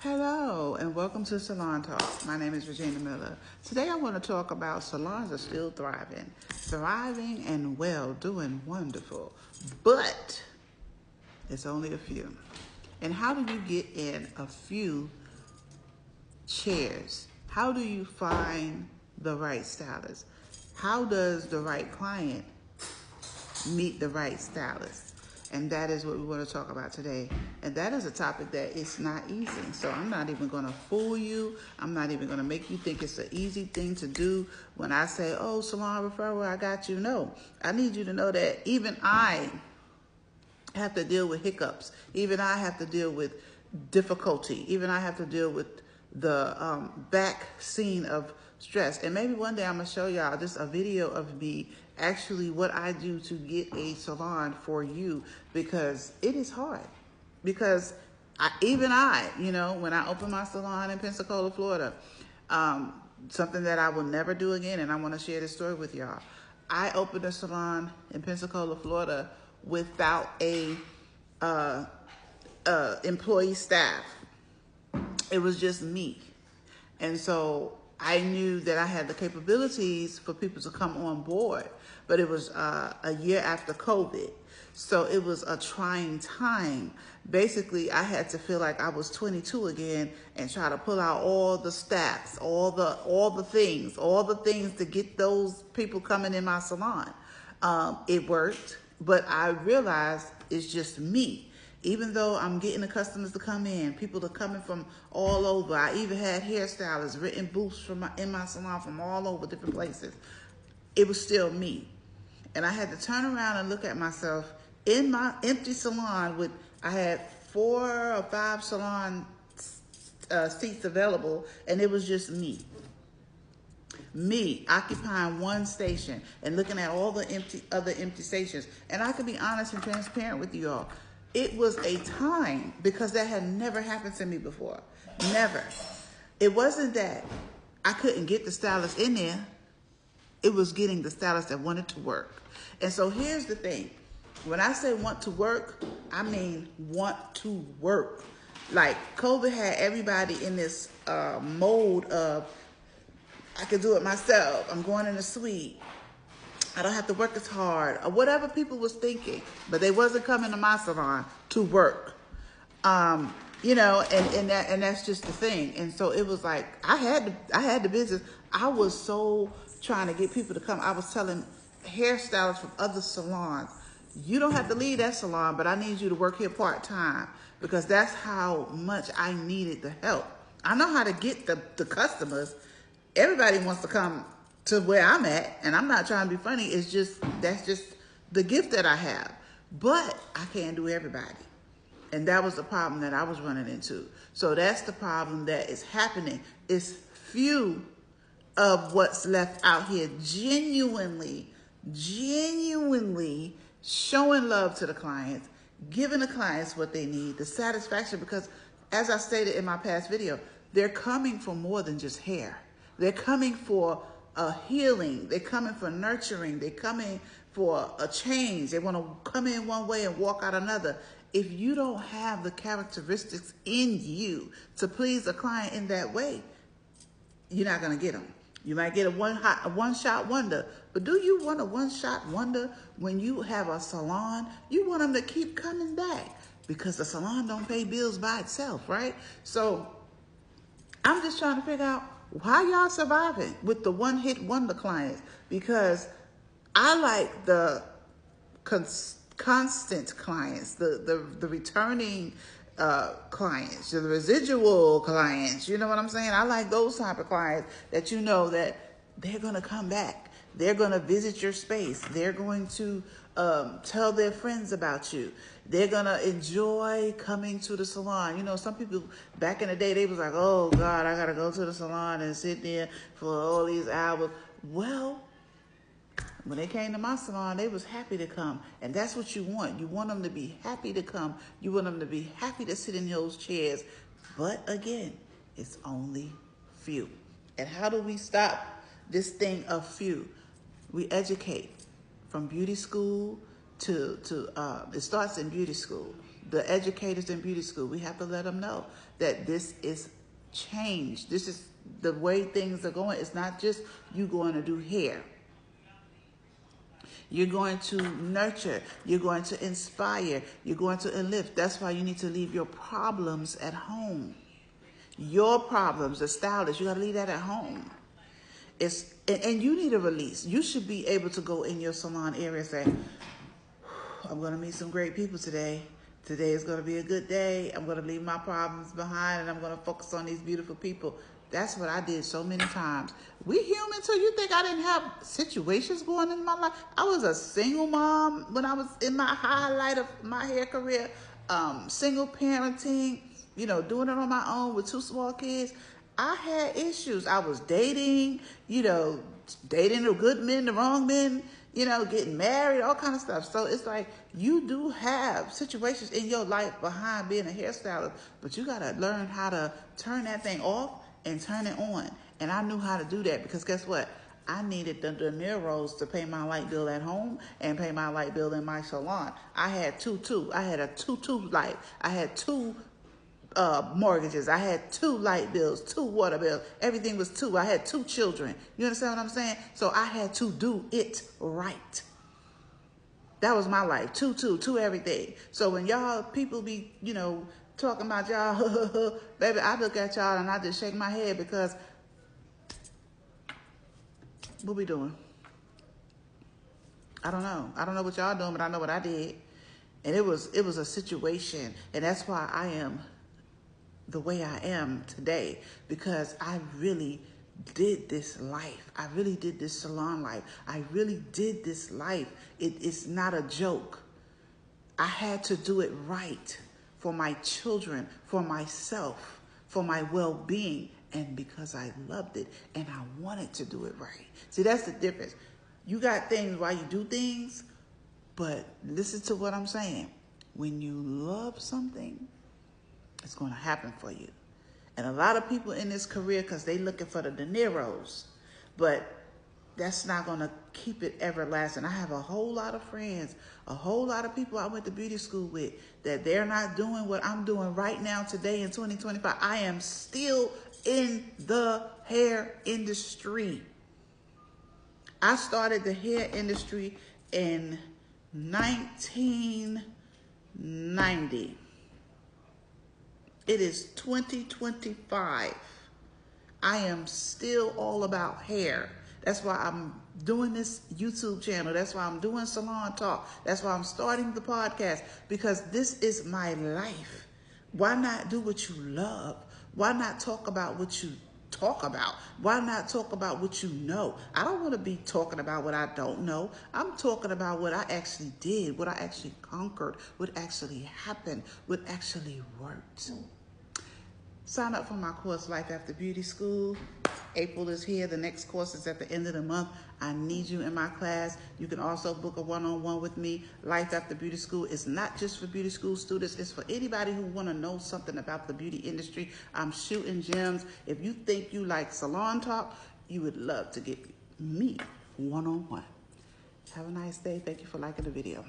Hello and welcome to Salon Talk. My name is Regina Miller. Today I want to talk about salons are still thriving and well, doing wonderful, but it's only a few. And how do you get in a few chairs? How do you find the right stylist? How does the right client meet the right stylist? And that is what we want to talk about today. And that is a topic that is not easy. So I'm not even going to fool you. I'm not even going to make you think it's an easy thing to do. When I say, oh, salon referral, I got you. No, I need you to know that even I have to deal with hiccups. Even I have to deal with difficulty. Even I have to deal with the back scene of stress. And maybe one day I'm going to show y'all just a video of me actually what I do to get a salon for you, because it is hard. Because even I, when I opened my salon in Pensacola, Florida, something that I will never do again, and I want to share this story with y'all. I opened a salon in Pensacola, Florida without a employee staff. It was just me. And so I knew that I had the capabilities for people to come on board, but it was a year after COVID. So it was a trying time. Basically, I had to feel like I was 22 again and try to pull out all the stats, all the things to get those people coming in my salon. It worked, but I realized it's just me. Even though I'm getting the customers to come in, people are coming from all over. I even had hairstylists, written booths in my salon from all over different places. It was still me. And I had to turn around and look at myself in my empty salon I had 4 or 5 salon seats available, and it was just me. Me occupying one station and looking at all the other empty stations. And I could be honest and transparent with you all. It was a time, because that had never happened to me before. Never. It wasn't that I couldn't get the stylist in there. It was getting the stylist that wanted to work. And so here's the thing. When I say want to work, I mean want to work. Like COVID had everybody in this mode of, I can do it myself. I'm going in a suite. I don't have to work as hard, or whatever people was thinking, but they wasn't coming to my salon to work. And that's just the thing. And so it was like, I had the business. I was so trying to get people to come. I was telling hairstylists from other salons, you don't have to leave that salon, but I need you to work here part-time, because that's how much I needed the help. I know how to get the customers. Everybody wants to come to where I'm at, and I'm not trying to be funny. That's just the gift that I have. But I can't do everybody. And that was the problem that I was running into. So that's the problem that is happening. It's few of what's left out here genuinely showing love to the clients, giving the clients what they need, the satisfaction, because as I stated in my past video, they're coming for more than just hair. They're coming for a healing. They're coming for nurturing. They're coming for a change. They want to come in one way and walk out another. If you don't have the characteristics in you to please a client in that way, you're not going to get them. You might get a one-shot wonder. But do you want a one-shot wonder when you have a salon? You want them to keep coming back, because the salon don't pay bills by itself, right? So I'm just trying to figure out, how y'all surviving with the one-hit wonder clients? Because I like the constant clients, the returning clients, the residual clients. You know what I'm saying? I like those type of clients that you know that they're going to come back. They're going to visit your space. They're going to tell their friends about you. They're going to enjoy coming to the salon. Some people back in the day, they was like, oh, God, I got to go to the salon and sit there for all these hours. Well, when they came to my salon, they was happy to come. And that's what you want. You want them to be happy to come. You want them to be happy to sit in those chairs. But again, it's only few. And how do we stop this thing of few? We educate from beauty school to it starts in beauty school. the educators in beauty school, we have to let them know that this is change. This is the way things are going. It's not just you going to do hair. You're going to nurture. You're going to inspire. You're going to enlift. That's why you need to leave your problems at home. Your problems, the stylist, you got to leave that at home. And you need a release. You should be able to go in your salon area and say, I'm going to meet some great people today. Today is going to be a good day. I'm going to leave my problems behind and I'm going to focus on these beautiful people. That's what I did so many times. We human too. You think I didn't have situations going in my life? I was a single mom when I was in my highlight of my hair career. Single parenting, doing it on my own with 2 small kids. I had issues. I was dating, dating the good men, the wrong men, getting married, all kind of stuff. So it's like you do have situations in your life behind being a hairstylist, but you got to learn how to turn that thing off and turn it on. And I knew how to do that because guess what? I needed the denier rolls to pay my light bill at home and pay my light bill in my salon. I had I had a 2 light. I had 2 mortgages. I had 2 light bills, 2 water bills. Everything was 2. I had 2 children. You understand what I'm saying? So I had to do it right. That was my life. 2 everything. So when y'all people be, talking about y'all, baby, I look at y'all and I just shake my head because what we doing? I don't know. I don't know what y'all doing, but I know what I did. And it was a situation. And that's why I am the way I am today, because I really did this life. I really did this salon life. I really did this life. It's not a joke. I had to do it right for my children, for myself, for my well-being, and because I loved it and I wanted to do it right. See, that's the difference. You got things while you do things, but listen to what I'm saying. When you love something, it's going to happen for you. And a lot of people in this career, because they looking for the dineros, but that's not going to keep it everlasting. I have a whole lot of friends, a whole lot of people I went to beauty school with, that they're not doing what I'm doing right now today in 2025. I am still in the hair industry. I started the hair industry in 1990. It is 2025. I am still all about hair. That's why I'm doing this YouTube channel. That's why I'm doing Salon Talk. That's why I'm starting the podcast, because this is my life. Why not do what you love? Why not talk about what you talk about? Why not talk about what you know? I don't want to be talking about what I don't know. I'm talking about what I actually did, what I actually conquered, what actually happened, what actually worked. Sign up for my course, Life After Beauty School. April is here. The next course is at the end of the month. I need you in my class. You can also book a one-on-one with me. Life After Beauty School is not just for beauty school students. It's for anybody who want to know something about the beauty industry. I'm shooting gems. If you think you like Salon Talk, you would love to get me one-on-one. Have a nice day. Thank you for liking the video.